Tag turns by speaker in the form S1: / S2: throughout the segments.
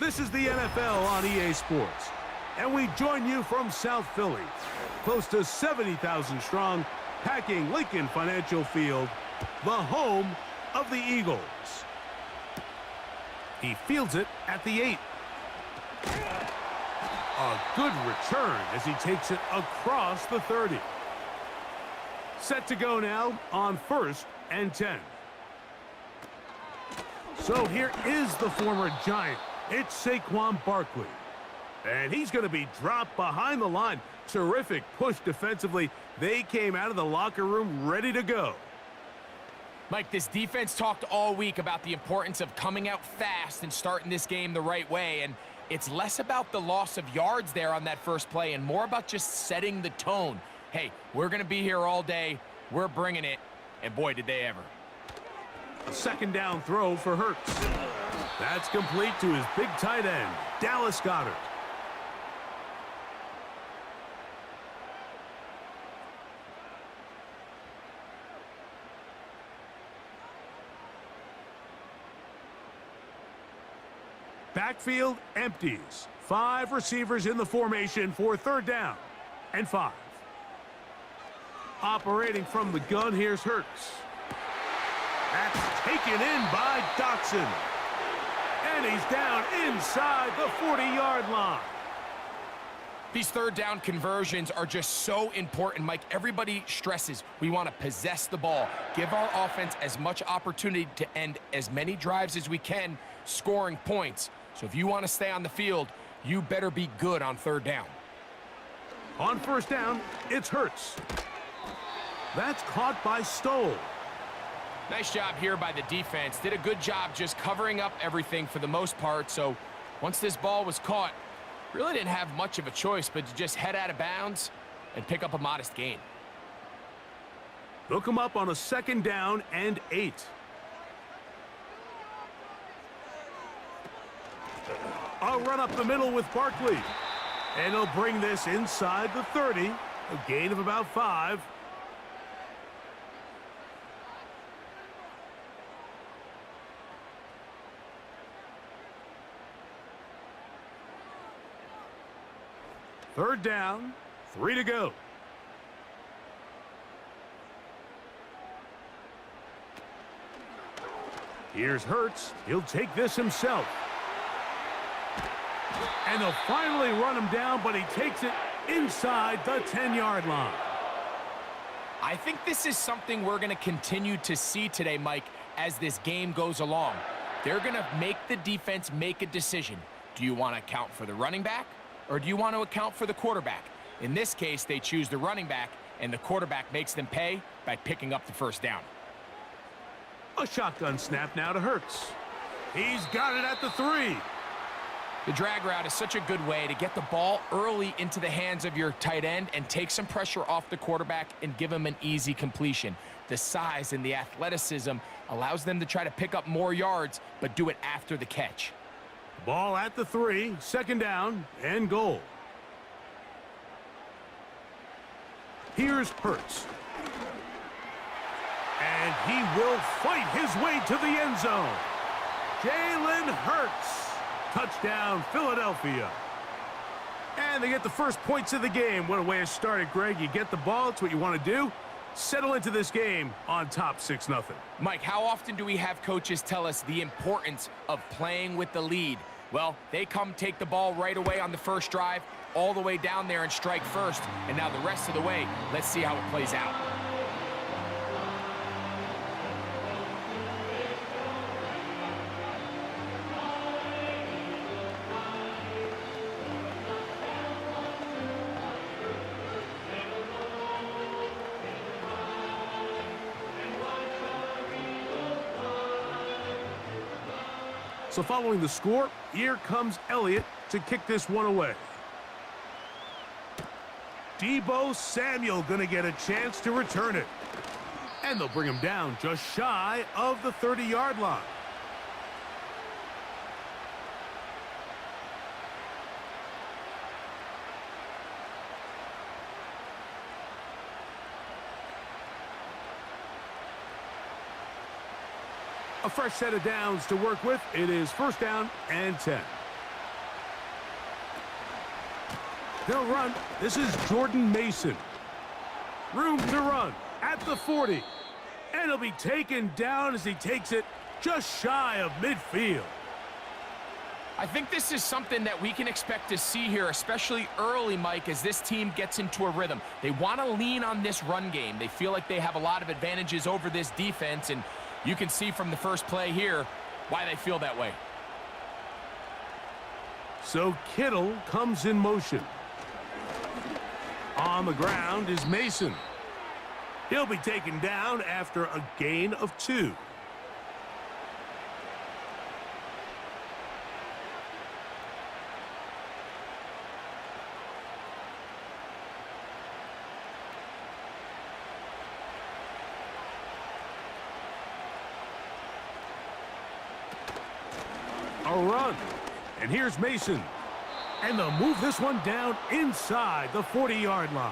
S1: This is the NFL on EA Sports, and we join you from South Philly, close to 70,000 strong, packing Lincoln Financial Field, the home of the Eagles. He fields it at the 8. A good return as he takes it across the 30. Set to go now on 1st and 10. So here is the former Giant. It's Saquon Barkley. And he's going to be dropped behind the line. Terrific push defensively. They came out of the locker room ready to go.
S2: Mike, this defense talked all week about the importance of coming out fast and starting this game the right way. And it's less about the loss of yards there on that first play and more about just setting the tone. Hey, we're going to be here all day. We're bringing it. And boy, did they ever.
S1: A second down throw for Hurts. That's complete to his big tight end, Dallas Goedert. Backfield empties. 5 receivers in the formation for 3rd down and 5. Operating from the gun, here's Hurts. That's taken in by Dotson. And he's down inside the 40-yard line.
S2: These 3rd down conversions are just so important, Mike. Everybody stresses we want to possess the ball, give our offense as much opportunity to end as many drives as we can, scoring points. So if you want to stay on the field, you better be good on 3rd down.
S1: On 1st down, it's Hurts. That's caught by Stoll.
S2: Nice job here by the defense. Did a good job just covering up everything for the most part. So once this ball was caught, really didn't have much of a choice but to just head out of bounds and pick up a modest gain.
S1: They'll come up on a 2nd down and 8. A run up the middle with Barkley. And he'll bring this inside the 30. A gain of about 5. Third down, 3 to go. Here's Hurts. He'll take this himself. And they'll finally run him down, but he takes it inside the 10-yard line.
S2: I think this is something we're going to continue to see today, Mike, as this game goes along. They're going to make the defense make a decision. Do you want to account for the running back, or do you want to account for the quarterback? In this case, they choose the running back, and the quarterback makes them pay by picking up the 1st down.
S1: A shotgun snap now to Hurts. He's got it at the 3.
S2: The drag route is such a good way to get the ball early into the hands of your tight end and take some pressure off the quarterback and give him an easy completion. The size and the athleticism allows them to try to pick up more yards, but do it after the catch.
S1: Ball at the 3, 2nd down and goal. Here's Hurts. And he will fight his way to the end zone. Jalen Hurts. Touchdown, Philadelphia. And they get the first points of the game. What a way to start it, Greg. You get the ball. It's what you want to do. Settle into this game on top 6-0.
S2: Mike, how often do we have coaches tell us the importance of playing with the lead? Well, they come take the ball right away on the first drive, all the way down there and strike first. And now the rest of the way, let's see how it plays out.
S1: So following the score, here comes Elliott to kick this one away. Deebo Samuel going to get a chance to return it. And they'll bring him down just shy of the 30-yard line. A fresh set of downs to work with. It is 1st down and 10. They'll run. This is Jordan Mason. Room to run at the 40. And he'll be taken down as he takes it just shy of midfield.
S2: I think this is something that we can expect to see here, especially early, Mike, as this team gets into a rhythm. They want to lean on this run game. They feel like they have a lot of advantages over this defense, and you can see from the first play here why they feel that way.
S1: So Kittle comes in motion. On the ground is Mason. He'll be taken down after a gain of 2. A run. And here's Mason. And they'll move this one down inside the 40-yard line.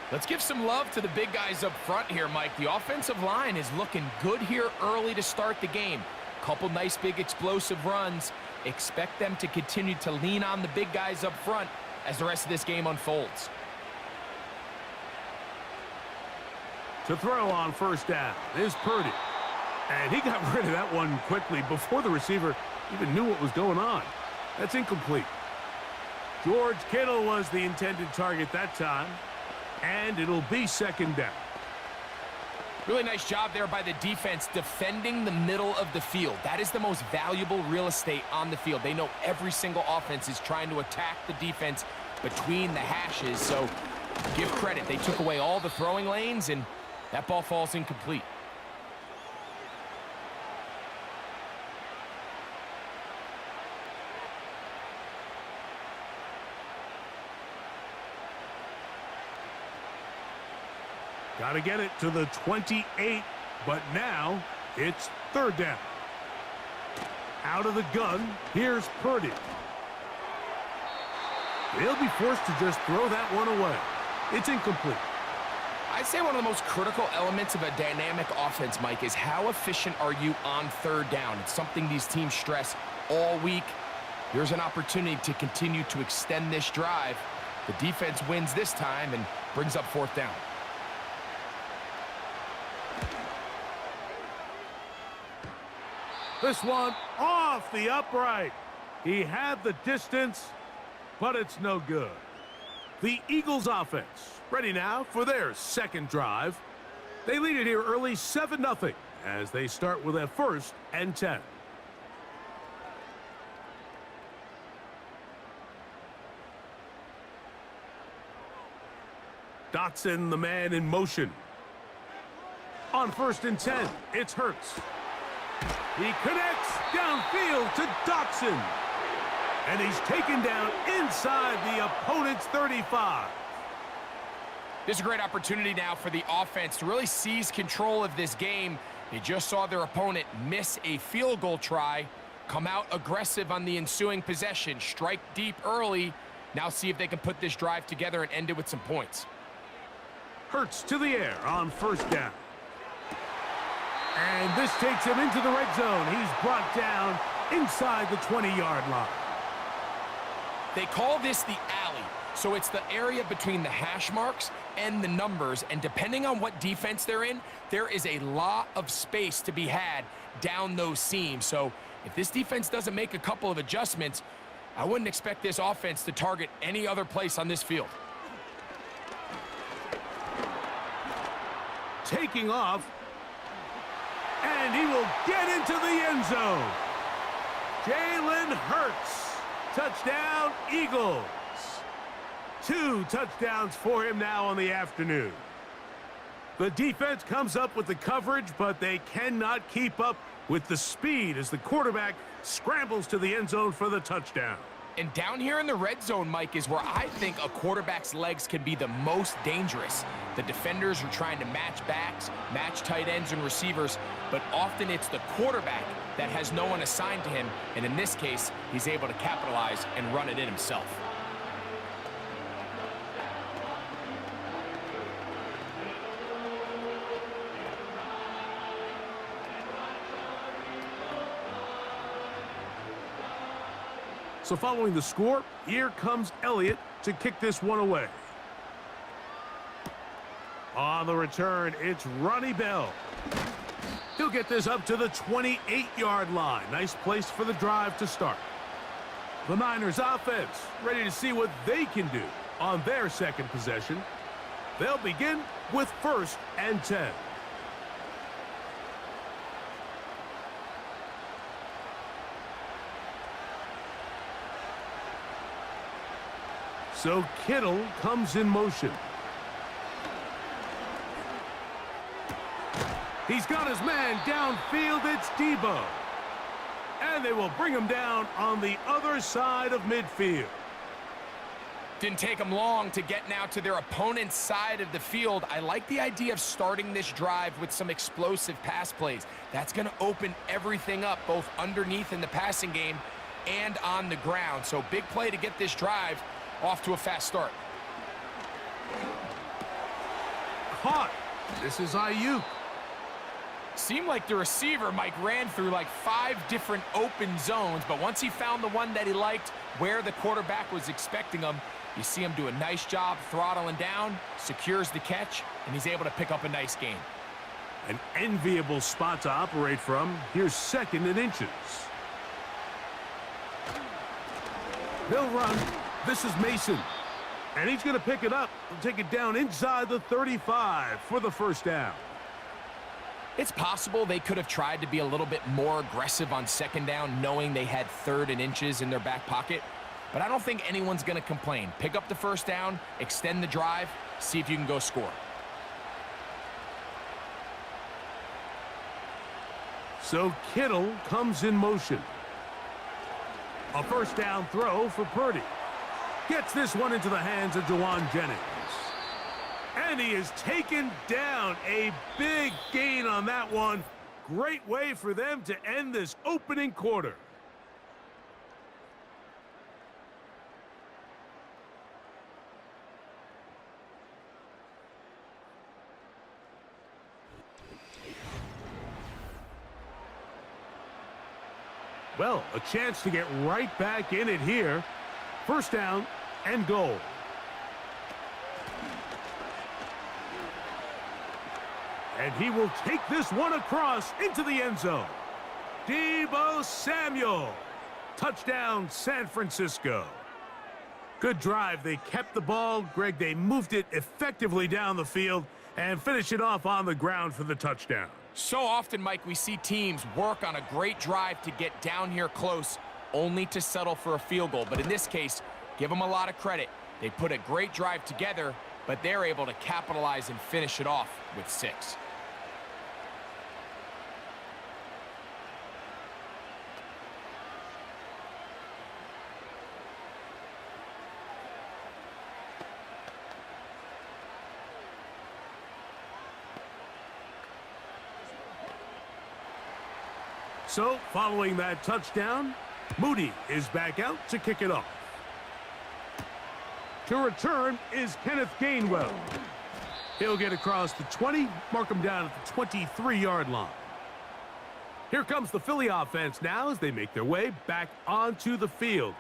S2: Let's give some love to the big guys up front here, Mike. The offensive line is looking good here early to start the game. Couple nice big explosive runs. Expect them to continue to lean on the big guys up front as the rest of this game unfolds.
S1: To throw on first down is Purdy. And he got rid of that one quickly before the receiver even knew what was going on. That's incomplete. George Kittle was the intended target that time. And it'll be second down.
S2: Really nice job there by the defense defending the middle of the field. That is the most valuable real estate on the field. They know every single offense is trying to attack the defense between the hashes. So give credit. They took away all the throwing lanes, and that ball falls incomplete.
S1: Got to get it to the 28, but now it's third down. Out of the gun, here's Purdy. They'll be forced to just throw that one away. It's incomplete.
S2: I'd say one of the most critical elements of a dynamic offense, Mike, is how efficient are you on third down? It's something these teams stress all week. Here's an opportunity to continue to extend this drive. The defense wins this time and brings up fourth down.
S1: This one off the upright. He had the distance, but it's no good. The Eagles offense ready now for their second drive. They lead it here early 7-0 as they start with a 1st and 10. Dotson, the man in motion. On 1st and 10, it's Hurts. He connects downfield to Dotson. And he's taken down inside the opponent's 35.
S2: This is a great opportunity now for the offense to really seize control of this game. They just saw their opponent miss a field goal try, come out aggressive on the ensuing possession, strike deep early. Now see if they can put this drive together and end it with some points.
S1: Hurts to the air on 1st down. And this takes him into the red zone. He's brought down inside the 20-yard line.
S2: They call this the alley. So it's the area between the hash marks and the numbers. And depending on what defense they're in, there is a lot of space to be had down those seams. So if this defense doesn't make a couple of adjustments, I wouldn't expect this offense to target any other place on this field.
S1: Taking off. And he will get into the end zone. Jalen Hurts. Touchdown, Eagles. 2 touchdowns for him now on the afternoon. The defense comes up with the coverage, but they cannot keep up with the speed as the quarterback scrambles to the end zone for the touchdown.
S2: And down here in the red zone, Mike, is where I think a quarterback's legs can be the most dangerous. The defenders are trying to match backs, match tight ends and receivers, but often it's the quarterback that has no one assigned to him, and in this case, he's able to capitalize and run it in himself.
S1: So following the score, here comes Elliott to kick this one away. On the return, it's Ronnie Bell. He'll get this up to the 28-yard line. Nice place for the drive to start. The Niners offense ready to see what they can do on their second possession. They'll begin with 1st and 10. So Kittle comes in motion. He's got his man downfield. It's Debo. And they will bring him down on the other side of midfield.
S2: Didn't take them long to get now to their opponent's side of the field. I like the idea of starting this drive with some explosive pass plays. That's going to open everything up, both underneath in the passing game and on the ground. So big play to get this drive off to a fast start.
S1: Caught. This is Ayuk.
S2: Seemed like the receiver, Mike, ran through like 5 different open zones, but once he found the one that he liked where the quarterback was expecting him, you see him do a nice job throttling down, secures the catch, and he's able to pick up a nice gain.
S1: An enviable spot to operate from. Here's 2nd and inches. They'll run. This is Mason. And he's going to pick it up and take it down inside the 35 for the 1st down.
S2: It's possible they could have tried to be a little bit more aggressive on 2nd down, knowing they had 3rd and inches in their back pocket. But I don't think anyone's going to complain. Pick up the 1st down, extend the drive, see if you can go score.
S1: So Kittle comes in motion. A 1st down throw for Purdy. Gets this one into the hands of Jawan Jennings. And he is taken down. A big gain on that one. Great way for them to end this opening quarter. Well, a chance to get right back in it here. 1st down and goal. And he will take this one across into the end zone. Debo Samuel. Touchdown, San Francisco. Good drive. They kept the ball. Greg, they moved it effectively down the field and finished it off on the ground for the touchdown.
S2: So often, Mike, we see teams work on a great drive to get down here close, only to settle for a field goal. But in this case, give them a lot of credit. They put a great drive together, but they're able to capitalize and finish it off with 6.
S1: So, following that touchdown, Moody is back out to kick it off. To return is Kenneth Gainwell. He'll get across the 20, mark him down at the 23-yard line. Here comes the Philly offense now as they make their way back onto the field.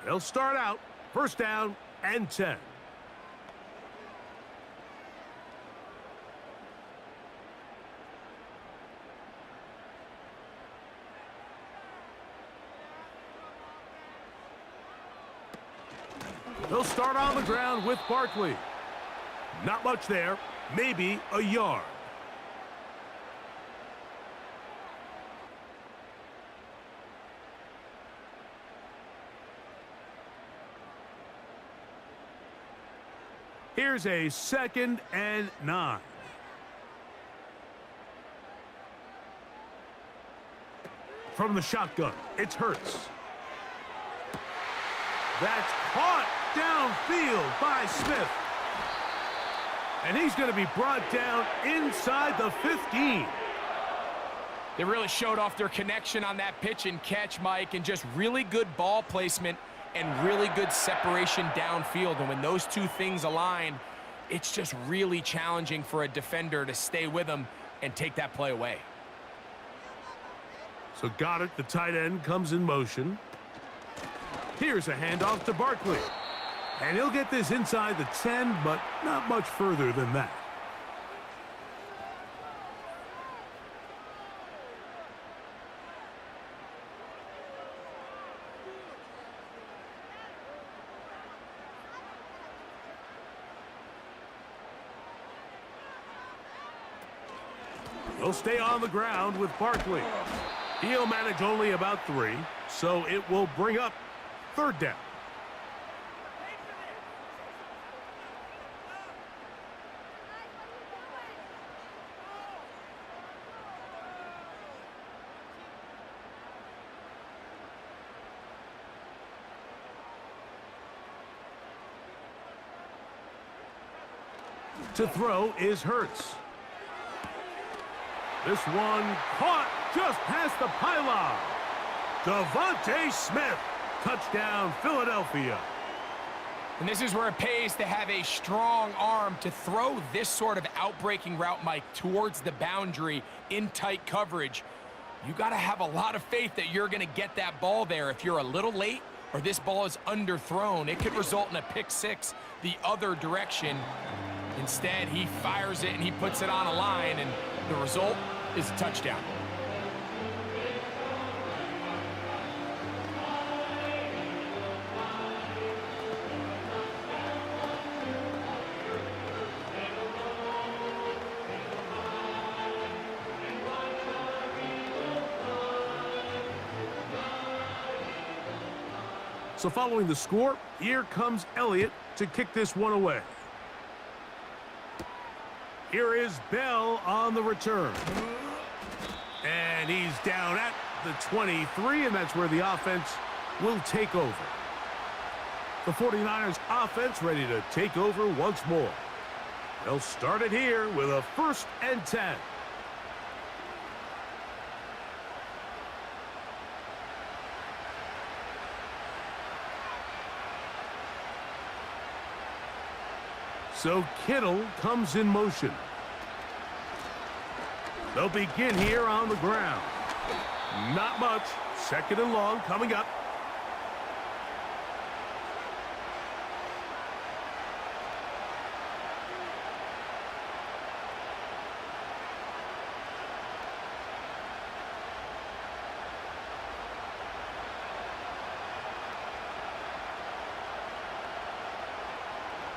S1: They'll start out 1st down and 10. They'll start on the ground with Barkley. Not much there, maybe a yard. Here's a 2nd and 9. From the shotgun, it's Hurts. That's caught downfield by Smith. And he's going to be brought down inside the 15.
S2: They really showed off their connection on that pitch and catch, Mike, and just really good ball placement and really good separation downfield. And when those two things align, it's just really challenging for a defender to stay with them and take that play away.
S1: So got it. The tight end comes in motion. Here's a handoff to Barkley. And he'll get this inside the 10, but not much further than that. He'll stay on the ground with Barkley. He'll manage only about 3, so it will bring up 3rd down. To throw is Hurts. This one caught just past the pylon. Devontae Smith. Touchdown, Philadelphia.
S2: And this is where it pays to have a strong arm to throw this sort of outbreaking route, Mike, towards the boundary in tight coverage. You got to have a lot of faith that you're going to get that ball there. If you're a little late or this ball is underthrown, it could result in a pick 6 the other direction. Instead, he fires it and he puts it on a line, and the result is a touchdown.
S1: So following the score, here comes Elliott to kick this one away. Here is Bell on the return. And he's down at the 23, and that's where the offense will take over. The 49ers offense ready to take over once more. They'll start it here with a 1st and 10. So Kittle comes in motion. They'll begin here on the ground. Not much. 2nd and long coming up.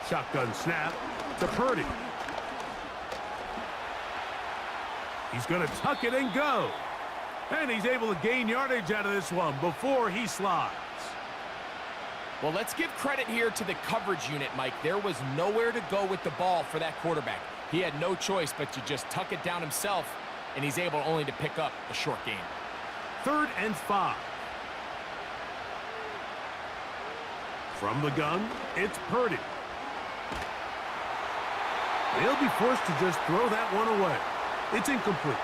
S1: Shotgun snap to Purdy. He's going to tuck it and go. And he's able to gain yardage out of this one before he slides.
S2: Well, let's give credit here to the coverage unit, Mike. There was nowhere to go with the ball for that quarterback. He had no choice but to just tuck it down himself, and he's able only to pick up a short gain.
S1: 3rd and 5. From the gun, it's Purdy. They'll be forced to just throw that one away. It's incomplete.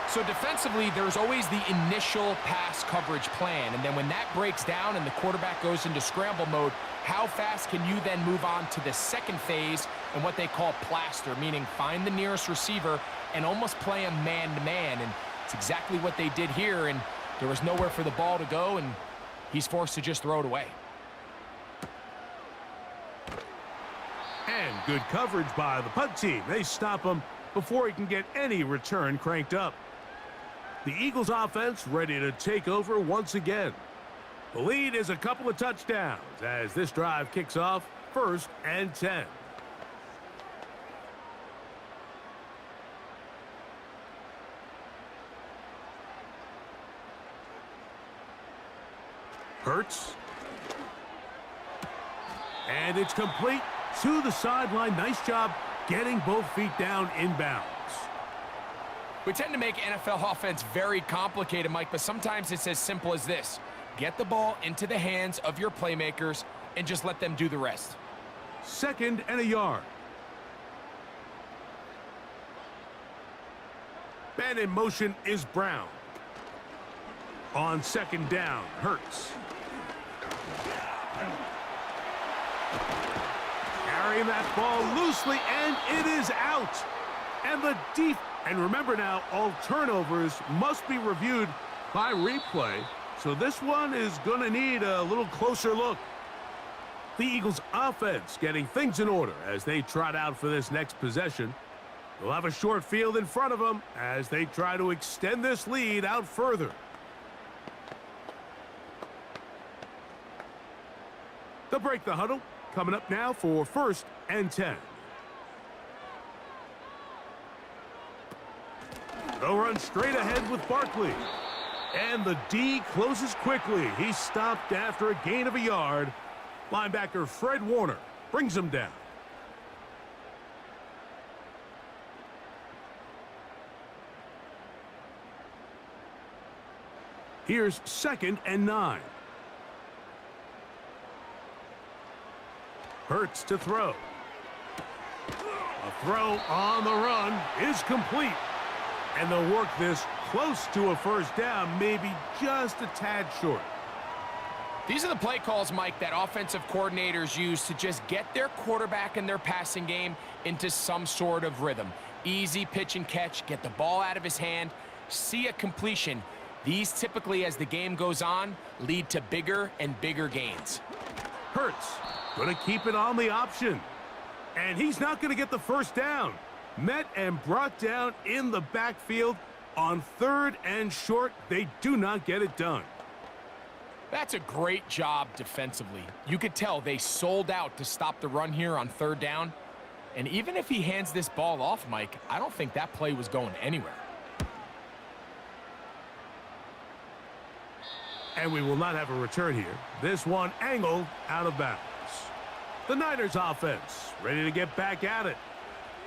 S2: So defensively, there's always the initial pass coverage plan, and then when that breaks down and the quarterback goes into scramble mode, how fast can you then move on to the second phase and what they call plaster, meaning find the nearest receiver and almost play him man-to-man, and it's exactly what they did here, and there was nowhere for the ball to go, and he's forced to just throw it away.
S1: And good coverage by the punt team. They stop him before he can get any return cranked up. The Eagles offense ready to take over once again. The lead is a couple of touchdowns as this drive kicks off 1st and 10. Hurts. And it's complete to the sideline. Nice job getting both feet down inbounds.
S2: We tend to make NFL offense very complicated, Mike, but sometimes it's as simple as this. Get the ball into the hands of your playmakers and just let them do the rest.
S1: 2nd and a yard. Man in motion is Brown. On 2nd down, Hurts. Carrying that ball loosely, and it is out. And the deep. And remember now, all turnovers must be reviewed by replay. So this one is going to need a little closer look. The Eagles offense getting things in order as they trot out for this next possession. They'll have a short field in front of them as they try to extend this lead out further. They'll break the huddle. Coming up now for 1st and 10. They'll run straight ahead with Barkley. And the D closes quickly. He's stopped after a gain of a yard. Linebacker Fred Warner brings him down. Here's 2nd and 9. Hurts to throw. A throw on the run is complete. And they'll work this close to a 1st down, maybe just a tad short.
S2: These are the play calls, Mike, that offensive coordinators use to just get their quarterback and their passing game into some sort of rhythm. Easy pitch and catch, get the ball out of his hand, see a completion. These typically, as the game goes on, lead to bigger and bigger gains.
S1: Hurts going to keep it on the option. And he's not going to get the 1st down. Met and brought down in the backfield on 3rd and short. They do not get it done.
S2: That's a great job defensively. You could tell they sold out to stop the run here on 3rd down. And even if he hands this ball off, Mike, I don't think that play was going anywhere.
S1: And we will not have a return here. This one angled out of bounds. The Niners offense ready to get back at it.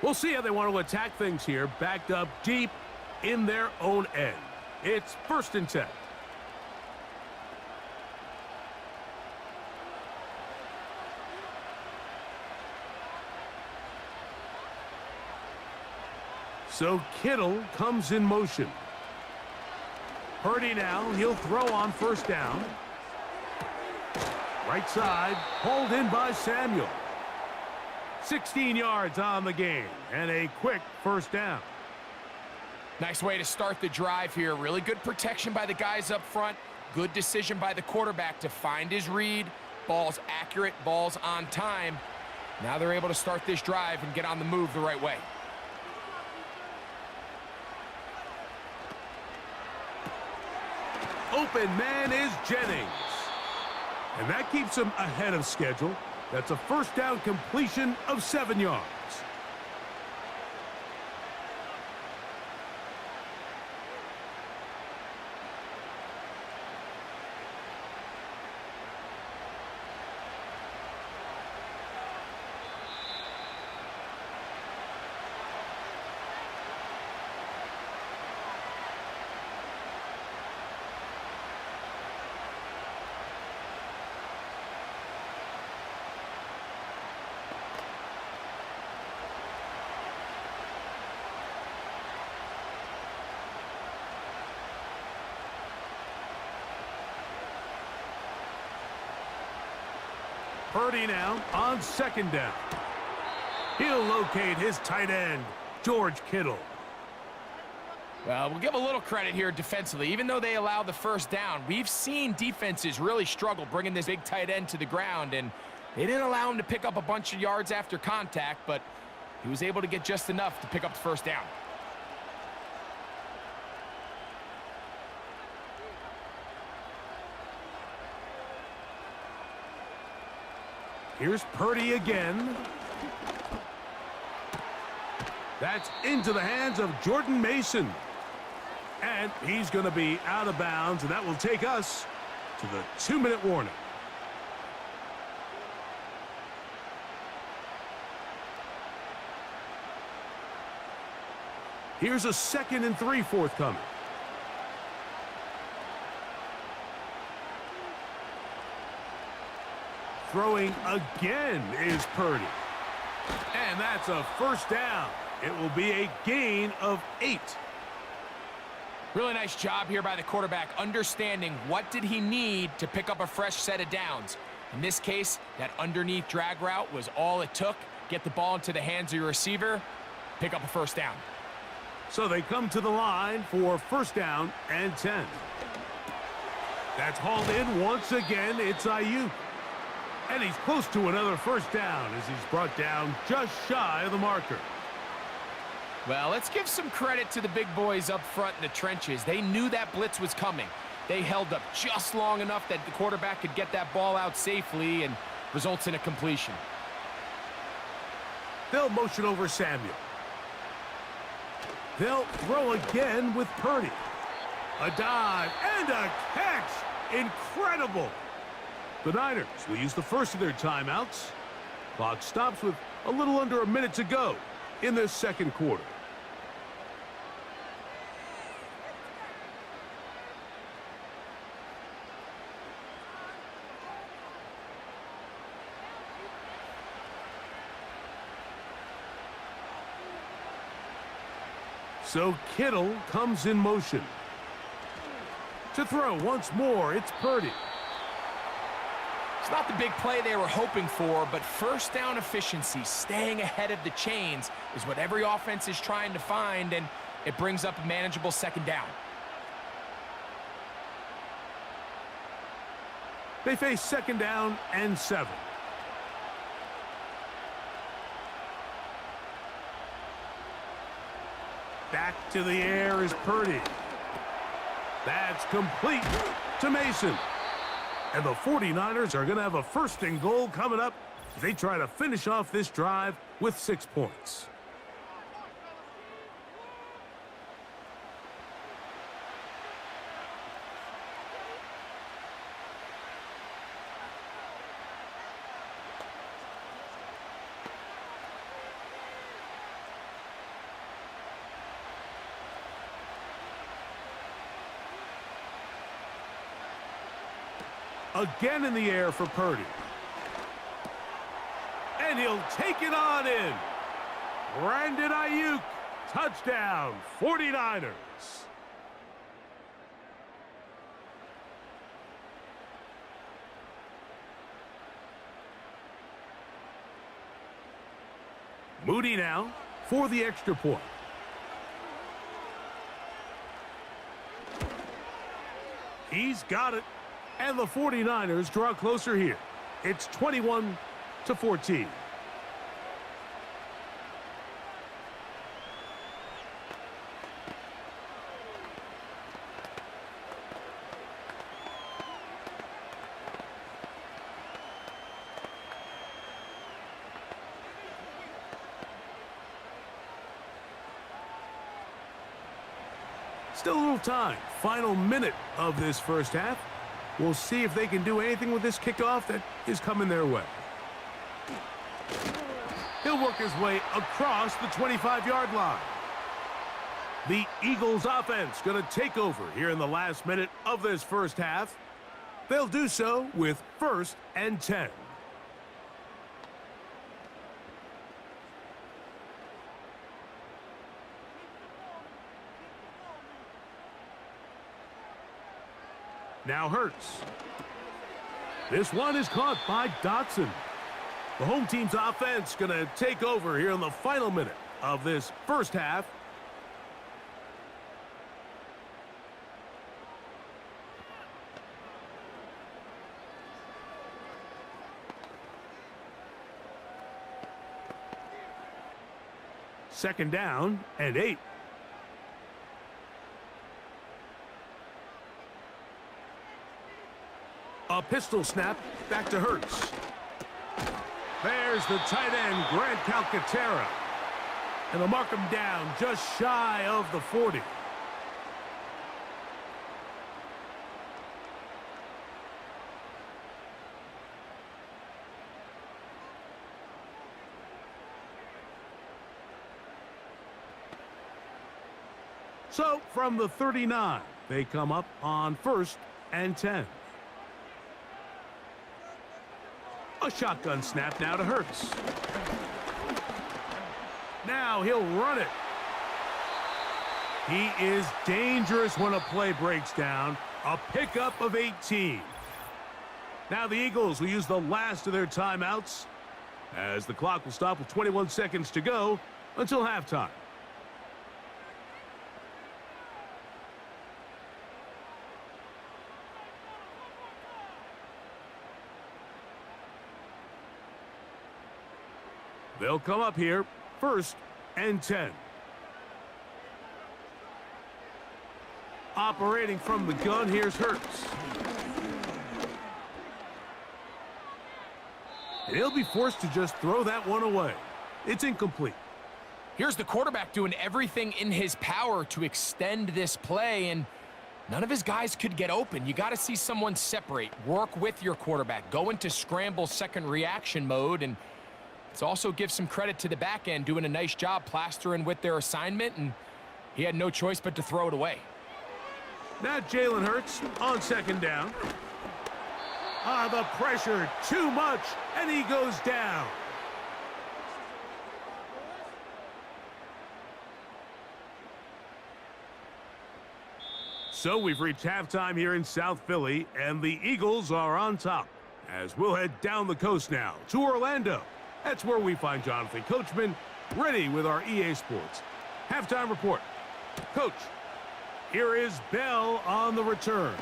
S1: We'll see how they want to attack things here, backed up deep in their own end. It's 1st and 10. So Kittle comes in motion. Purdy now, he'll throw on 1st down. Right side, pulled in by Samuel. 16 yards on the game, and a quick 1st down.
S2: Nice way to start the drive here. Really good protection by the guys up front. Good decision by the quarterback to find his read. Ball's accurate, ball's on time. Now they're able to start this drive and get on the move the right way.
S1: Open man is Jennings. And that keeps him ahead of schedule. That's a 1st down completion of 7 yards. Purdy now on 2nd down. He'll locate his tight end, George Kittle.
S2: Well, we'll give a little credit here defensively. Even though they allow the 1st down, we've seen defenses really struggle bringing this big tight end to the ground, and they didn't allow him to pick up a bunch of yards after contact, but he was able to get just enough to pick up the 1st down.
S1: Here's Purdy again. That's into the hands of Jordan Mason. And he's going to be out of bounds, and that will take us to the 2-minute warning. Here's a 2nd and 3 forthcoming. Throwing again is Purdy. And that's a 1st down. It will be a gain of 8.
S2: Really nice job here by the quarterback, understanding what did he need to pick up a fresh set of downs. In this case, that underneath drag route was all it took. Get the ball into the hands of your receiver, pick up a 1st down.
S1: So they come to the line for 1st down and 10. That's hauled in once again. It's Ayuk. And he's close to another first down as he's brought down just shy of the marker.
S2: Well, let's give some credit to the big boys up front in the trenches. They knew that blitz was coming. They held up just long enough that the quarterback could get that ball out safely and results in a completion.
S1: They'll motion over Samuel. They'll throw again with Purdy. A dive and a catch. Incredible. The Niners will use the first of their timeouts. Clock stops with a little under a minute to go in this second quarter. So Kittle comes in motion. To throw once more, it's Purdy.
S2: It's not the big play they were hoping for, but first down efficiency, staying ahead of the chains, is what every offense is trying to find, and it brings up a manageable second down.
S1: They face second down and 7. Back to the air is Purdy. That's complete to Mason. And the 49ers are going to have a first and goal coming up as they try to finish off this drive with 6 points. Again in the air for Purdy. And he'll take it on in. Brandon Ayuk, touchdown, 49ers. Moody now for the extra point. He's got it. And the 49ers draw closer here. It's 21-14. Still a little time. Final minute of this first half. We'll see if they can do anything with this kickoff that is coming their way. He'll work his way across the 25-yard line. The Eagles offense going to take over here in the last minute of this first half. They'll do so with 1st and 10. Now Hurts. This one is caught by Dotson. The home team's offense going to take over here in the final minute of this first half. Second down and 8. A pistol snap back to Hurts. There's the tight end, Grant Calcaterra. And they'll mark him down just shy of the 40. So from the 39, they come up on 1st and 10. A shotgun snap now to Hurts. Now he'll run it. He is dangerous when a play breaks down. A pickup of 18. Now the Eagles will use the last of their timeouts as the clock will stop with 21 seconds to go until halftime. They'll come up here, 1st and 10. Operating from the gun, here's Hurts. And he'll be forced to just throw that one away. It's incomplete.
S2: Here's the quarterback doing everything in his power to extend this play, and none of his guys could get open. You got to see someone separate, work with your quarterback, go into scramble second reaction mode, and it's also give some credit to the back end doing a nice job plastering with their assignment, and he had no choice but to throw it away.
S1: Now Jalen Hurts on 2nd down. The pressure, too much, and he goes down. So we've reached halftime here in South Philly, and the Eagles are on top. As we'll head down the coast now to Orlando. That's where we find Jonathan Coachman, ready with our EA Sports halftime report. Coach, here is Bell on the return.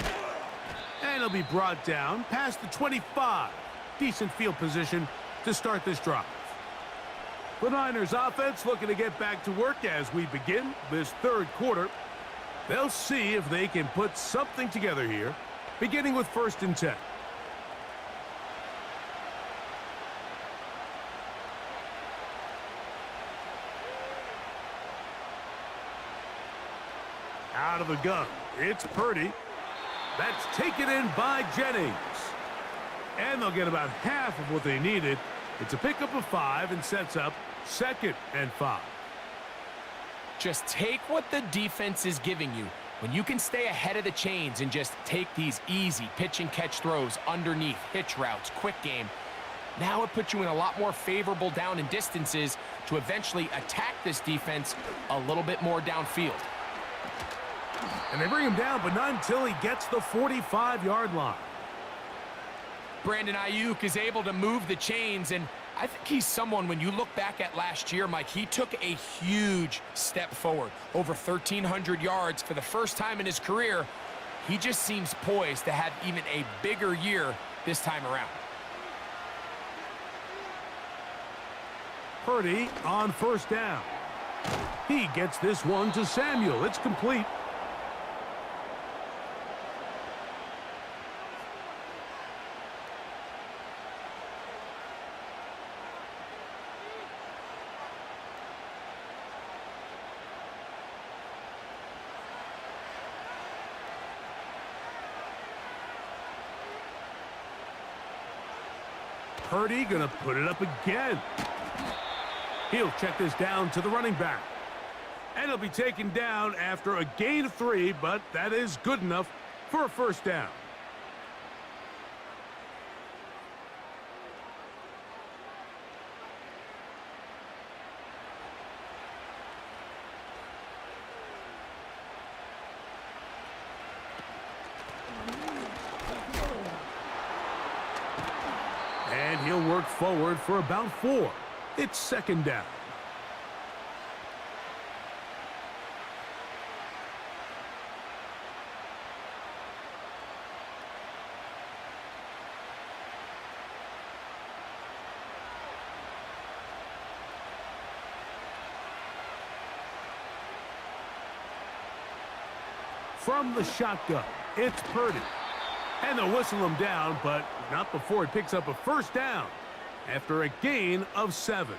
S1: And he'll be brought down past the 25. Decent field position to start this drive. The Niners offense looking to get back to work as we begin this 3rd quarter. They'll see if they can put something together here, beginning with 1st and 10. Out of the gun, it's Purdy. That's taken in by Jennings. And they'll get about half of what they needed. It's a pickup of 5 and sets up 2nd and 5.
S2: Just take what the defense is giving you. When you can stay ahead of the chains and just take these easy pitch and catch throws underneath, hitch routes, quick game, now it puts you in a lot more favorable down and distances to eventually attack this defense a little bit more downfield.
S1: And they bring him down, but not until he gets the 45-yard line.
S2: Brandon Ayuk is able to move the chains, and I think he's someone, when you look back at last year, Mike, he took a huge step forward. Over 1,300 yards for the first time in his career. He just seems poised to have even a bigger year this time around.
S1: Purdy on 1st down. He gets this one to Samuel. It's complete. Purdy gonna put it up again. He'll check this down to the running back. And he'll be taken down after a gain of 3, but that is good enough for a 1st down. And he'll work forward for about 4. It's 2nd down. From the shotgun, it's Purdy. And they'll whistle him down, but not before he picks up a 1st down after a gain of 7.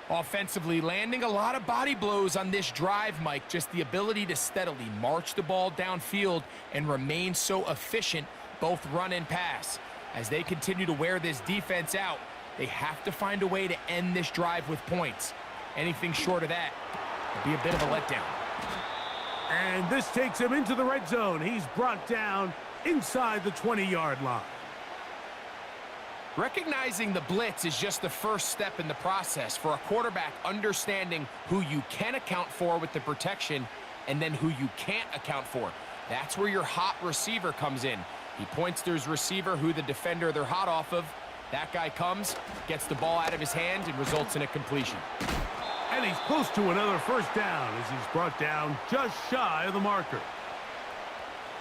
S2: Offensively, landing a lot of body blows on this drive, Mike. Just the ability to steadily march the ball downfield and remain so efficient, both run and pass. As they continue to wear this defense out, they have to find a way to end this drive with points. Anything short of that would be a bit of a letdown.
S1: And this takes him into the red zone. He's brought down inside the 20-yard line.
S2: Recognizing the blitz is just the first step in the process for a quarterback, understanding who you can account for with the protection and then who you can't account for. That's where your hot receiver comes in. He points to his receiver, who the defender they're hot off of. That guy comes, gets the ball out of his hand, and results in a completion.
S1: And he's close to another 1st down as he's brought down just shy of the marker.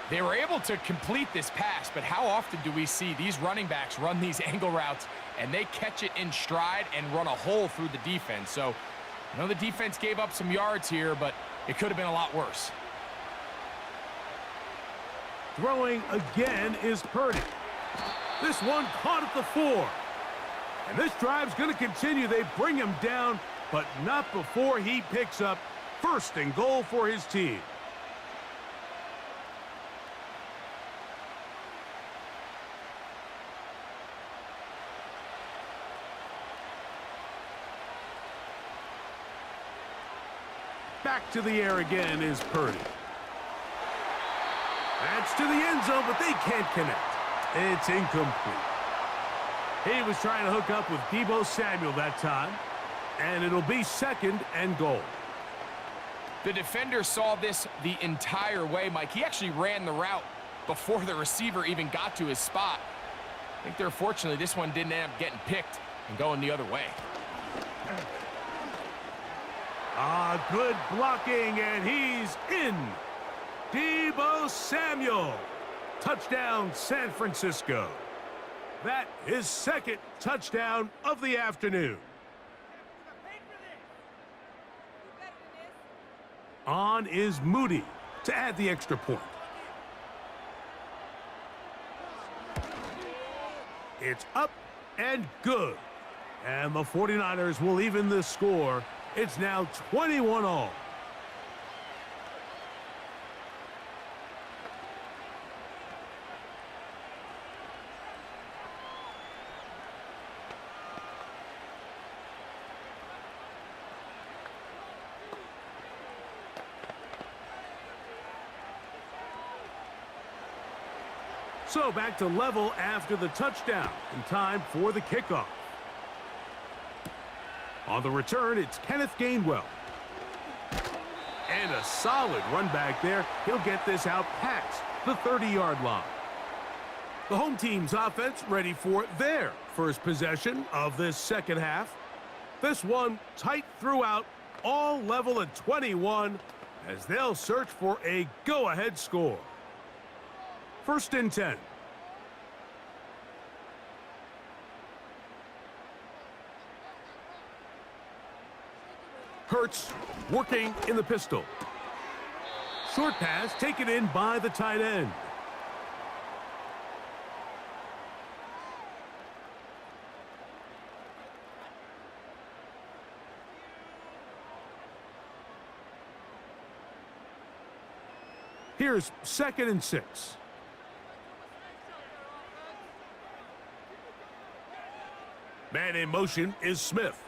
S2: They were able to complete this pass, but how often do we see these running backs run these angle routes and they catch it in stride and run a hole through the defense. So, I know the defense gave up some yards here, but it could have been a lot worse.
S1: Throwing again is Purdy. This one caught at the 4. And this drive's going to continue. They bring him down, but not before he picks up first and goal for his team. Back to the air again is Purdy. That's to the end zone, but they can't connect. It's incomplete. He was trying to hook up with Deebo Samuel that time, and it'll be second and goal.
S2: The defender saw this the entire way, Mike. He actually ran the route before the receiver even got to his spot. I think they're fortunately this one didn't end up getting picked and going the other way.
S1: Good blocking, and he's in. Deebo Samuel. Touchdown, San Francisco. That is second touchdown of the afternoon. On is Moody to add the extra point. It's up and good. And the 49ers will even the score. It's now 21-all. So back to level after the touchdown, in time for the kickoff. On the return, it's Kenneth Gainwell. And a solid run back there. He'll get this out past the 30-yard line. The home team's offense ready for their first possession of this second half. This one tight throughout, all level at 21, as they'll search for a go-ahead score. First and 10. Hurts working in the pistol. Short pass taken in by the tight end. Here's second and 6. Man in motion is Smith.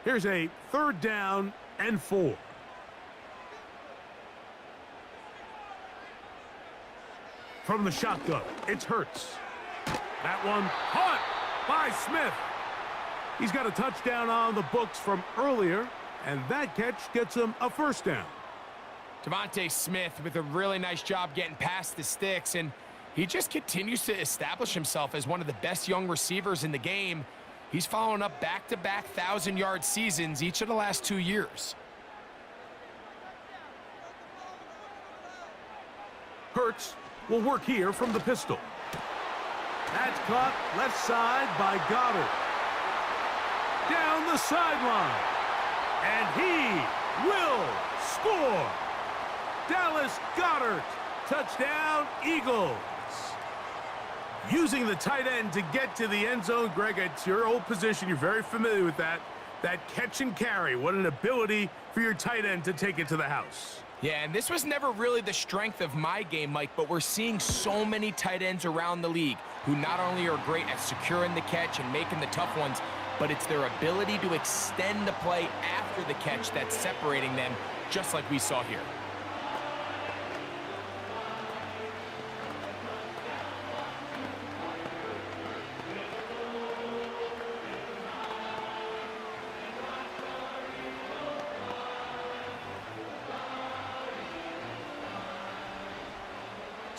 S1: Here's a third down and 4. From the shotgun, it's Hurts. That one caught by Smith. He's got a touchdown on the books from earlier, and that catch gets him a first down.
S2: Devontae Smith with a really nice job getting past the sticks, and he just continues to establish himself as one of the best young receivers in the game. He's following up back-to-back 1,000-yard seasons each of the last 2 years.
S1: Hurts will work here from the pistol. That's caught left side by Goddard. Down the sideline. And he will score. Dallas Goedert. Touchdown, Eagles. Using the tight end to get to the end zone. Greg, it's your old position. You're very familiar with that. That catch and carry. What an ability for your tight end to take it to the house.
S2: Yeah, and this was never really the strength of my game, Mike, but we're seeing so many tight ends around the league who not only are great at securing the catch and making the tough ones, but it's their ability to extend the play after the catch that's separating them, just like we saw here.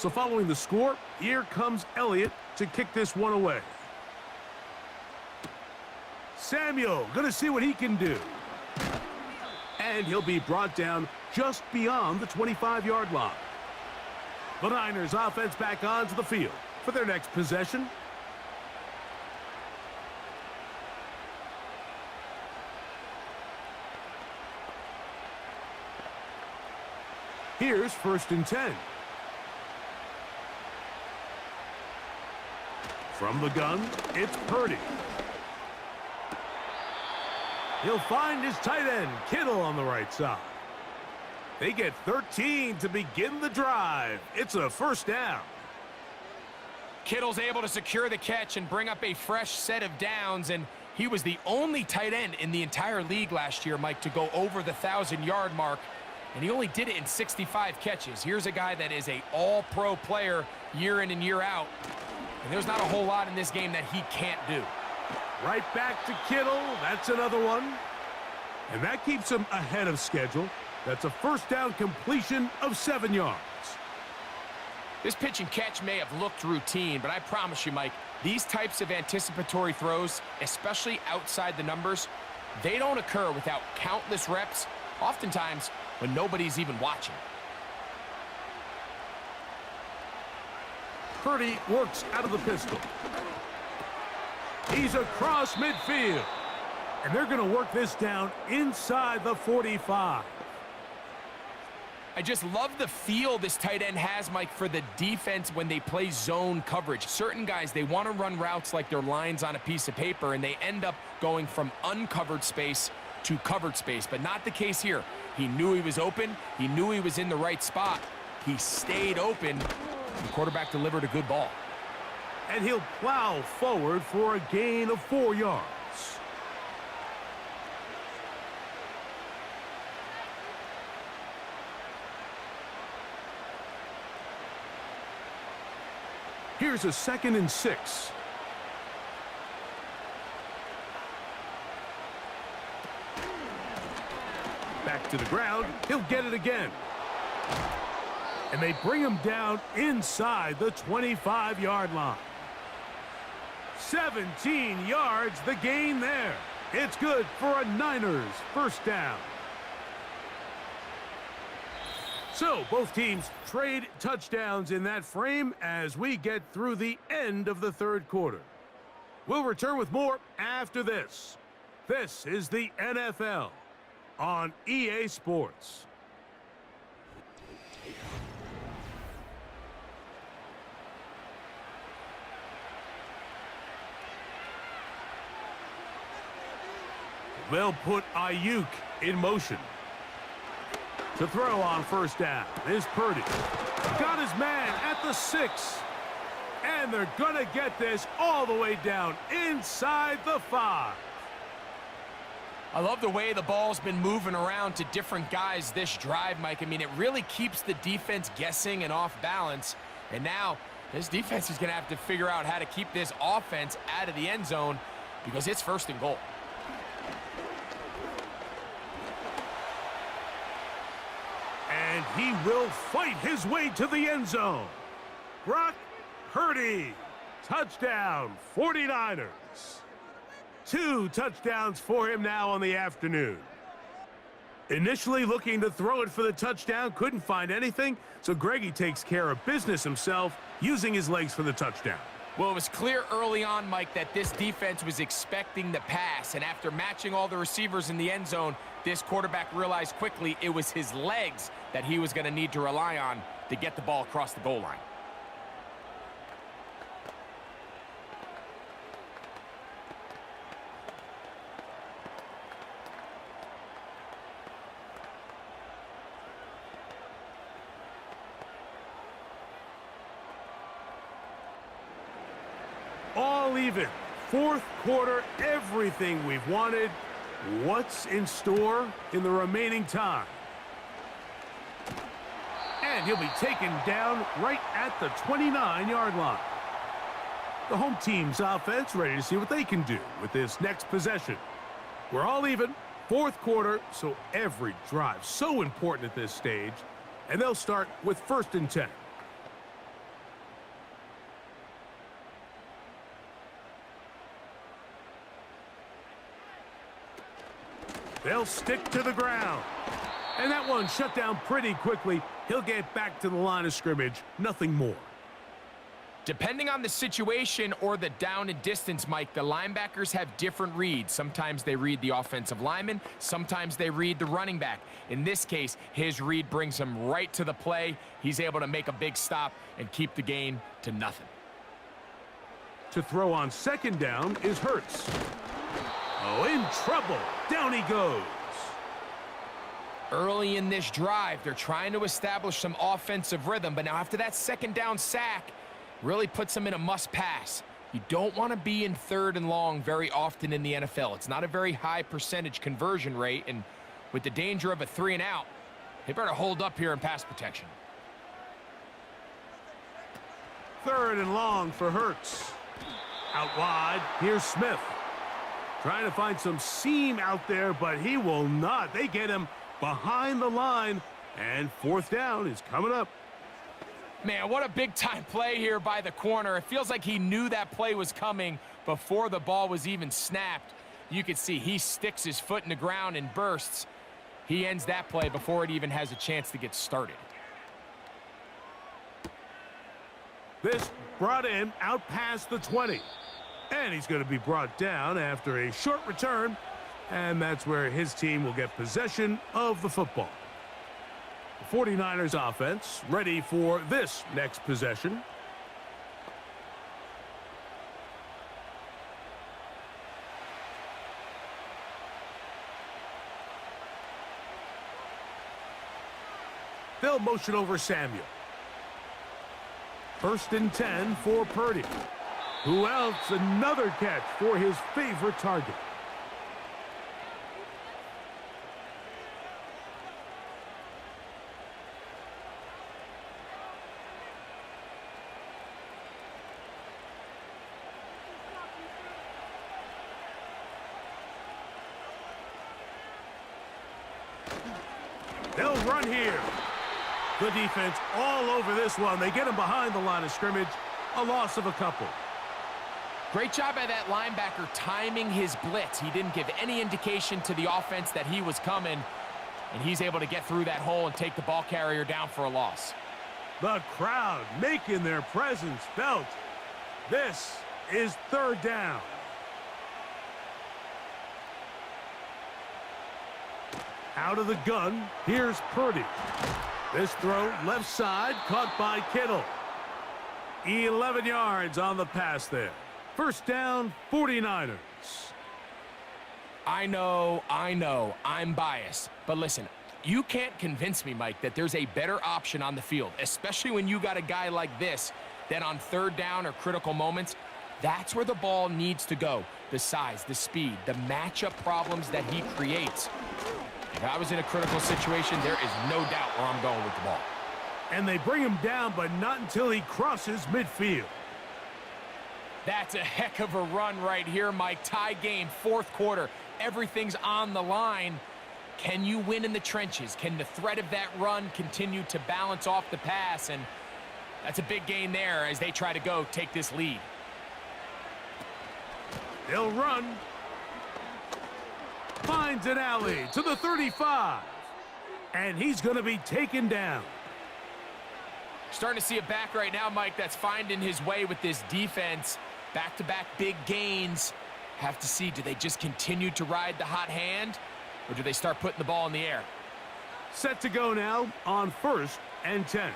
S1: So following the score, here comes Elliott to kick this one away. Samuel going to see what he can do. And he'll be brought down just beyond the 25-yard line. The Niners offense back onto the field for their next possession. Here's 1st and 10. From the gun, it's Purdy. He'll find his tight end, Kittle, on the right side. They get 13 to begin the drive. It's a 1st down.
S2: Kittle's able to secure the catch and bring up a fresh set of downs, and he was the only tight end in the entire league last year, Mike, to go over the 1,000-yard mark, and he only did it in 65 catches. Here's a guy that is an all-pro player year in and year out, and there's not a whole lot in this game that he can't do.
S1: Right back to Kittle. That's another one. And that keeps him ahead of schedule. That's a 1st down completion of 7 yards.
S2: This pitch and catch may have looked routine, but I promise you, Mike, these types of anticipatory throws, especially outside the numbers, they don't occur without countless reps, oftentimes when nobody's even watching.
S1: Purdy works out of the pistol. He's across midfield. And they're going to work this down inside the 45.
S2: I just love the feel this tight end has, Mike, for the defense when they play zone coverage. Certain guys, they want to run routes like they're lines on a piece of paper, and they end up going from uncovered space to covered space, but not the case here. He knew he was open. He knew he was in the right spot. He stayed open. The quarterback delivered a good ball.
S1: And he'll plow forward for a gain of 4 yards. Here's a 2nd and 6. Back to the ground. He'll get it again. And they bring him down inside the 25-yard line. 17 yards, the gain there. It's good for a Niners 1st down. So both teams trade touchdowns in that frame as we get through the end of the 3rd quarter. We'll return with more after this. This is the NFL on EA Sports. They'll put Ayuk in motion. To throw on 1st down is Purdy. Got his man at the 6. And they're going to get this all the way down inside the 5.
S2: I love the way the ball's been moving around to different guys this drive, Mike. I mean, it really keeps the defense guessing and off balance. And now this defense is going to have to figure out how to keep this offense out of the end zone because it's 1st and goal.
S1: And he will fight his way to the end zone. Brock Purdy, touchdown, 49ers. 2 touchdowns for him now on the afternoon. Initially looking to throw it for the touchdown, couldn't find anything, so Greggy takes care of business himself, using his legs for the touchdown.
S2: Well, it was clear early on, Mike, that this defense was expecting the pass, and after matching all the receivers in the end zone, this quarterback realized quickly it was his legs that he was going to need to rely on to get the ball across the goal line.
S1: All even. 4th quarter, everything we've wanted. What's in store in the remaining time? And he'll be taken down right at the 29-yard line. The home team's offense ready to see what they can do with this next possession. We're all even. 4th quarter, so every drive so important at this stage. And they'll start with 1st and 10. They'll stick to the ground. And that one shut down pretty quickly. He'll get back to the line of scrimmage. Nothing more.
S2: Depending on the situation or the down and distance, Mike, the linebackers have different reads. Sometimes they read the offensive lineman. Sometimes they read the running back. In this case, his read brings him right to the play. He's able to make a big stop and keep the gain to nothing.
S1: To throw on second down is Hurts. Oh, in trouble. Down he goes.
S2: Early in this drive, they're trying to establish some offensive rhythm, but now after that second down sack, really puts them in a must-pass. You don't want to be in 3rd and long very often in the NFL. It's not a very high percentage conversion rate, and with the danger of a 3 and out, they better hold up here in pass protection.
S1: 3rd and long for Hurts. Out wide, here's Smith. Trying to find some seam out there, but he will not. They get him behind the line, and 4th down is coming up.
S2: Man, what a big-time play here by the corner. It feels like he knew that play was coming before the ball was even snapped. You can see he sticks his foot in the ground and bursts. He ends that play before it even has a chance to get started.
S1: This brought in out past the 20. And he's going to be brought down after a short return. And that's where his team will get possession of the football. The 49ers offense ready for this next possession. They'll motion over Samuel. 1st and 10 for Purdy. Who else? Another catch for his favorite target. They'll run here. The defense all over this one. They get him behind the line of scrimmage. A loss of a couple.
S2: Great job by that linebacker timing his blitz. He didn't give any indication to the offense that he was coming, and he's able to get through that hole and take the ball carrier down for a loss.
S1: The crowd making their presence felt. This is 3rd down. Out of the gun, here's Purdy. This throw left side caught by Kittle. 11 yards on the pass there. 1st down, 49ers.
S2: I know, I'm biased. But listen, you can't convince me, Mike, that there's a better option on the field, especially when you got a guy like this, that on 3rd down or critical moments, that's where the ball needs to go. The size, the speed, the matchup problems that he creates. If I was in a critical situation, there is no doubt where I'm going with the ball.
S1: And they bring him down, but not until he crosses midfield.
S2: That's a heck of a run right here, Mike. Tie game, 4th quarter. Everything's on the line. Can you win in the trenches? Can the threat of that run continue to balance off the pass? And that's a big gain there as they try to take this lead.
S1: They'll run. Finds an alley to the 35. And he's going to be taken down.
S2: Starting to see a back right now, Mike, that's finding his way with this defense. Back-to-back big gains. Have to see, do they just continue to ride the hot hand, or do they start putting the ball in the air?
S1: Set to go now on 1st and 10.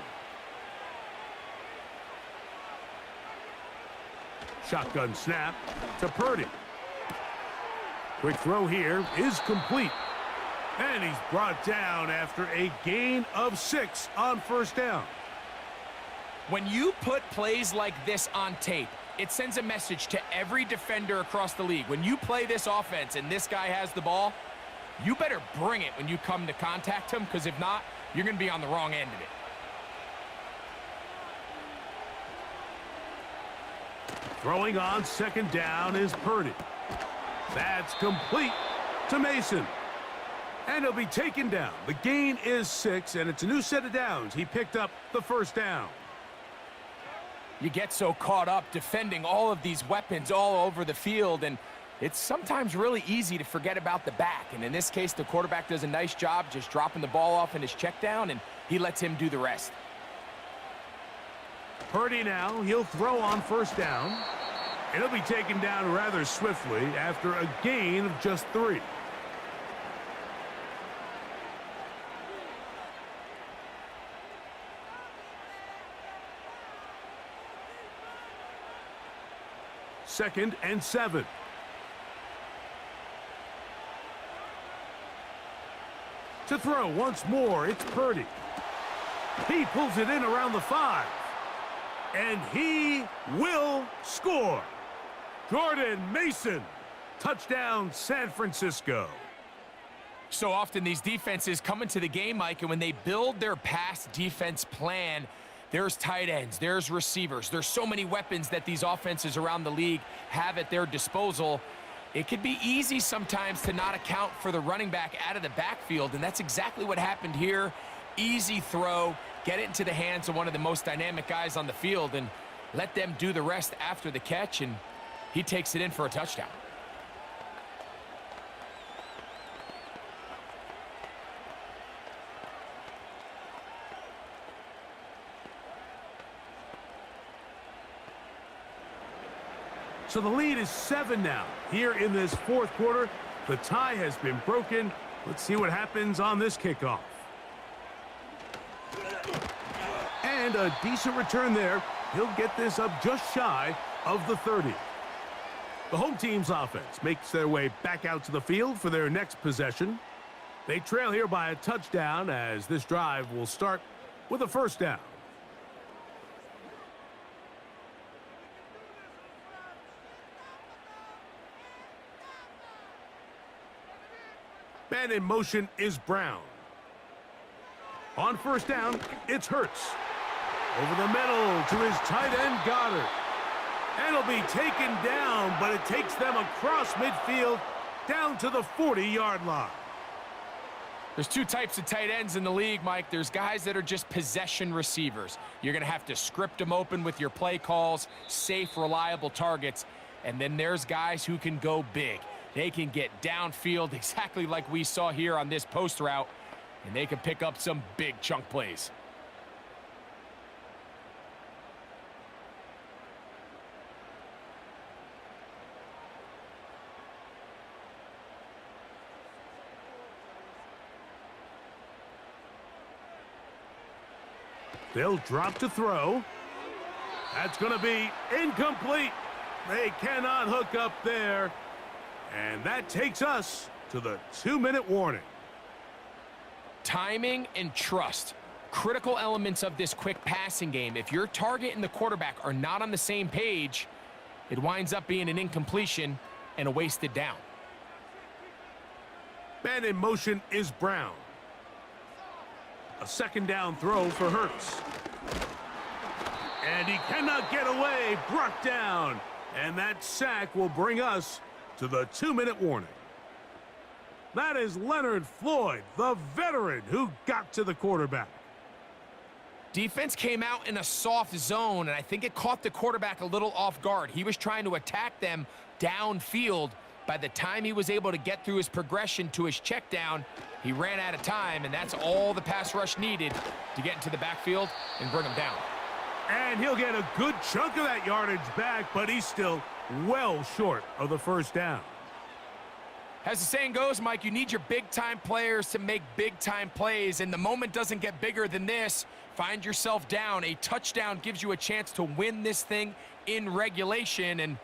S1: Shotgun snap to Purdy. Quick throw here is complete. And he's brought down after a gain of 6 on 1st down.
S2: When you put plays like this on tape, it sends a message to every defender across the league. When you play this offense and this guy has the ball, you better bring it when you come to contact him, because if not, you're going to be on the wrong end of it.
S1: Throwing on 2nd down is Purdy. That's complete to Mason. And he'll be taken down. The gain is 6, and it's a new set of downs. He picked up the 1st down.
S2: You get so caught up defending all of these weapons all over the field, and It's sometimes really easy to forget about the back, and in this case, the quarterback does a nice job just dropping the ball off in his check down, and he lets him do the rest.
S1: Purdy now, he'll throw on first down. And he'll be taken down rather swiftly after a gain of just 3. Second and 7. To throw once more, it's Purdy. He pulls it in around the 5. And he will score. Jordan Mason, touchdown San Francisco.
S2: So often these defenses come into the game, Mike, and when they build their pass defense plan, there's tight ends, there's receivers, there's so many weapons that these offenses around the league have at their disposal. It could be easy sometimes to not account for the running back out of the backfield, and that's exactly what happened here. Easy throw, get it into the hands of one of the most dynamic guys on the field, and let them do the rest after the catch, and he takes it in for a touchdown.
S1: So the lead is 7 now. Here in this fourth quarter, the tie has been broken. Let's see what happens on this kickoff. And a decent return there. He'll get this up just shy of the 30. The home team's offense makes their way back out to the field for their next possession. They trail here by a touchdown as this drive will start with a first down. Man in motion is Brown. On first down, it's Hurts. Over the middle to his tight end, Goddard. And he'll be taken down, but it takes them across midfield down to the 40-yard line.
S2: There's two types of tight ends in the league, Mike. There's guys that are just possession receivers. You're going to have to script them open with your play calls, safe, reliable targets. And then there's guys who can go big. They can get downfield exactly like we saw here on this post route, and they can pick up some big chunk plays.
S1: They'll drop to throw. That's going to be incomplete. They cannot hook up there. And that takes us to the 2-minute warning.
S2: Timing and trust, critical elements of this quick passing game. If your target and the quarterback are not on the same page, it winds up being an incompletion and a wasted down.
S1: Man in motion is Brown. A second down throw for Hurts. And he cannot get away, brought down. And that sack will bring us to the 2-minute warning. That is Leonard Floyd, the veteran who got to the quarterback.
S2: Defense came out in a soft zone, and I think it caught the quarterback a little off guard. He was trying to attack them downfield. By the time he was able to get through his progression to his check down, he ran out of time, and that's all the pass rush needed to get into the backfield and bring him down.
S1: And he'll get a good chunk of that yardage back, but he's still well short of the first down.
S2: As the saying goes, Mike, you need your big-time players to make big-time plays, and the moment doesn't get bigger than this. Find yourself down. A touchdown gives you a chance to win this thing in regulation, and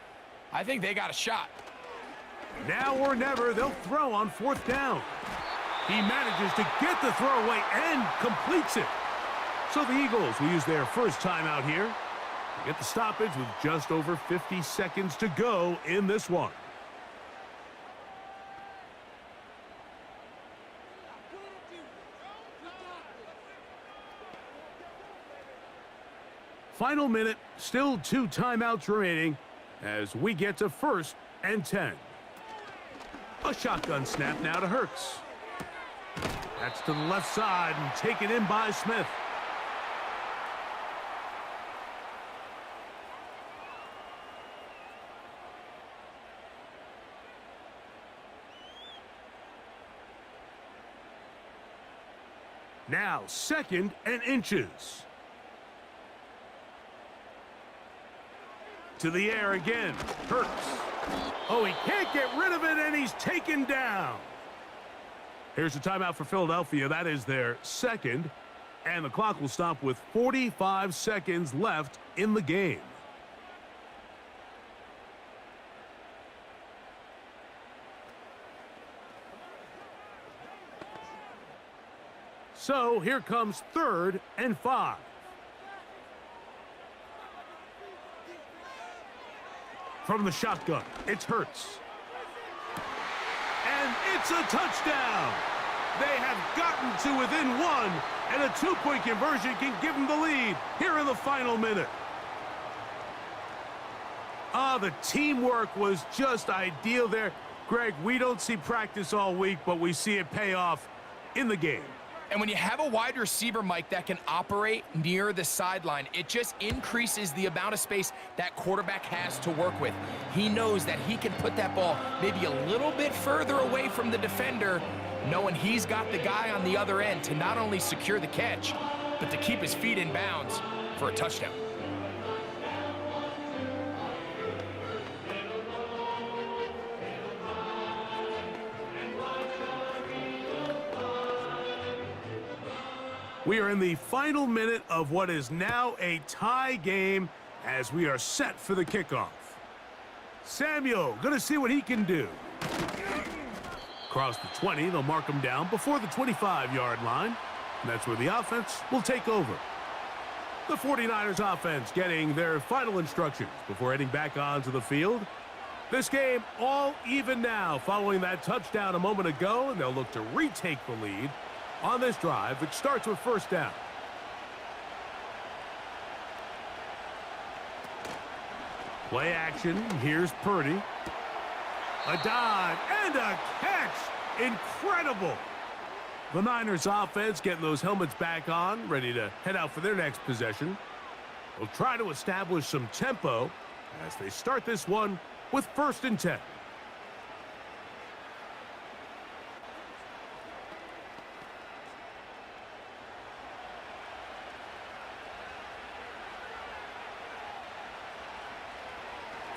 S2: I think they got a shot.
S1: Now or never, they'll throw on fourth down. He manages to get the throw away and completes it. So the Eagles will use their first timeout here to get the stoppage with just over 50 seconds to go in this one. Final minute, still 2 timeouts remaining as we get to 1st and 10. A shotgun snap now to Hurts. That's to the left side and taken in by Smith. Now 2nd and inches. To the air again. Hurts. Oh, he can't get rid of it, and he's taken down. Here's a timeout for Philadelphia. That is their 2nd, and the clock will stop with 45 seconds left in the game. So here comes 3rd and 5. From the shotgun, it's Hurts. And it's a touchdown. They have gotten to within 1, and a 2-point conversion can give them the lead here in the final minute. The teamwork was just ideal there. Greg, we don't see practice all week, but we see it pay off in the game.
S2: And when you have a wide receiver, Mike, that can operate near the sideline, it just increases the amount of space that quarterback has to work with. He knows that he can put that ball maybe a little bit further away from the defender, knowing he's got the guy on the other end to not only secure the catch, but to keep his feet in bounds for a touchdown.
S1: We are in the final minute of what is now a tie game as we are set for the kickoff. Samuel going to see what he can do. Across the 20, they'll mark him down before the 25-yard line. And that's where the offense will take over. The 49ers offense getting their final instructions before heading back onto the field. This game all even now following that touchdown a moment ago, and they'll look to retake the lead on this drive, which starts with 1st down. Play action. Here's Purdy. A dive and a catch. Incredible. The Niners offense getting those helmets back on, ready to head out for their next possession. They'll try to establish some tempo as they start this one with 1st and 10.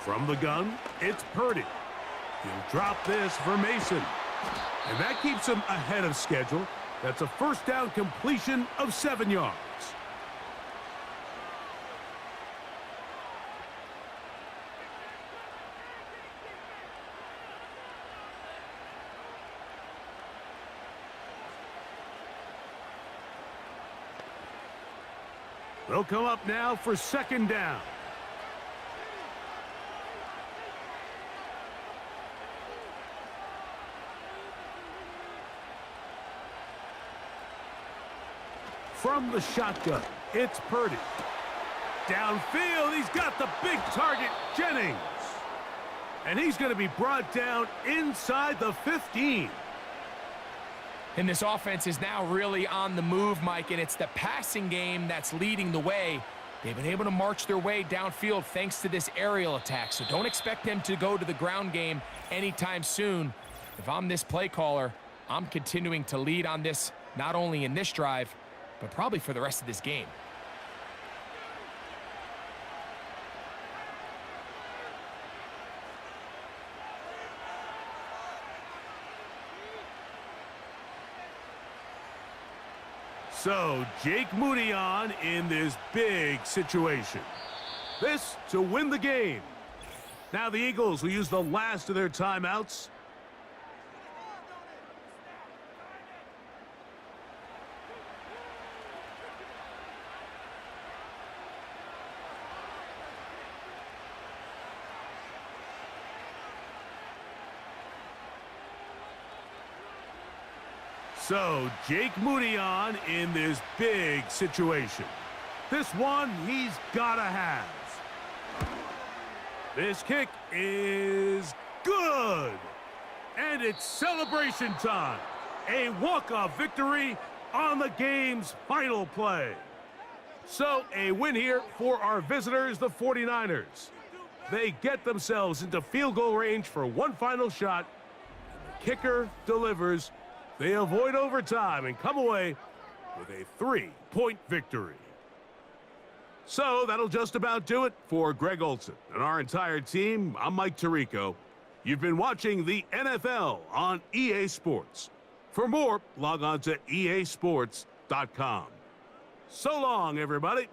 S1: From the gun, it's Purdy. He'll drop this for Mason. And that keeps him ahead of schedule. That's a 1st down completion of 7 yards. They'll come up now for 2nd down. From the shotgun, it's Purdy. Downfield, he's got the big target, Jennings. And he's going to be brought down inside the 15.
S2: And this offense is now really on the move, Mike, and it's the passing game that's leading the way. They've been able to march their way downfield thanks to this aerial attack, so don't expect them to go to the ground game anytime soon. If I'm this play caller, I'm continuing to lead on this, not only in this drive, but probably for the rest of this game.
S1: So, Jake Moody on in this big situation. This to win the game. Now the Eagles will use the last of their timeouts. So, Jake Moody on in this big situation. This one he's got to have. This kick is good. And it's celebration time. A walk-off victory on the game's final play. So, a win here for our visitors, the 49ers. They get themselves into field goal range for one final shot. And the kicker delivers. They avoid overtime and come away with a 3-point victory. So that'll just about do it for Greg Olson and our entire team. I'm Mike Tirico. You've been watching the NFL on EA Sports. For more, log on to easports.com. So long, everybody.